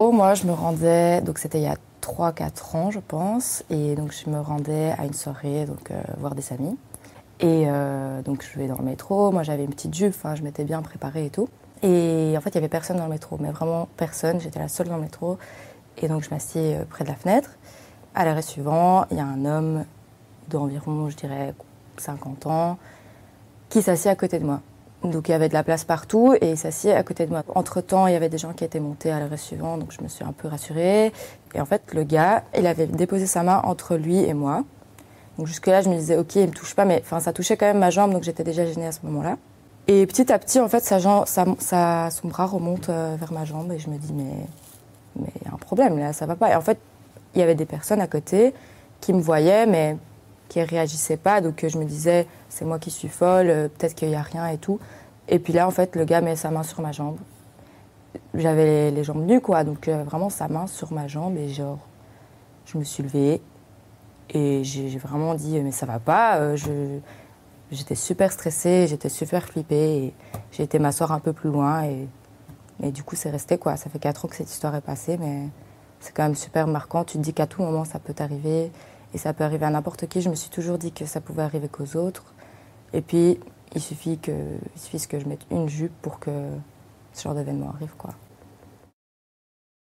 Moi, je me rendais, donc c'était il y a 3 4 ans, je pense, et donc je me rendais à une soirée, donc voir des amis. Et donc je vais dans le métro, moi j'avais une petite jupe, enfin je m'étais bien préparée et tout. Et en fait, il y avait personne dans le métro, mais vraiment personne, j'étais la seule dans le métro. Et donc je m'assieds près de la fenêtre. À l'arrêt suivant, il y a un homme d'environ, je dirais, 50 ans, qui s'assied à côté de moi. Donc il y avait de la place partout et il s'assied à côté de moi. Entre-temps, il y avait des gens qui étaient montés à l'arrêt suivant, donc je me suis un peu rassurée. Et en fait, le gars, il avait déposé sa main entre lui et moi. Donc jusque-là, je me disais, ok, il me touche pas, mais enfin, ça touchait quand même ma jambe, donc j'étais déjà gênée à ce moment-là. Et petit à petit, en fait, son bras remonte vers ma jambe et je me dis, mais il y a un problème là, ça va pas. Et en fait, il y avait des personnes à côté qui me voyaient, mais qui réagissaient pas. Donc je me disais, c'est moi qui suis folle, peut-être qu'il y a rien et tout. Et puis là, en fait, le gars met sa main sur ma jambe. J'avais les jambes nues, quoi. Donc vraiment sa main sur ma jambe et genre, je me suis levée et j'ai vraiment dit, mais ça va pas. J'étais super stressée, j'étais super flippée et j'ai été m'asseoir un peu plus loin et du coup, c'est resté, quoi. Ça fait 4 ans que cette histoire est passée, mais c'est quand même super marquant. Tu te dis qu'à tout moment, ça peut t'arriver et ça peut arriver à n'importe qui. Je me suis toujours dit que ça pouvait arriver qu'aux autres. Et puis, il suffit que je mette une jupe pour que ce genre d'événement arrive, quoi.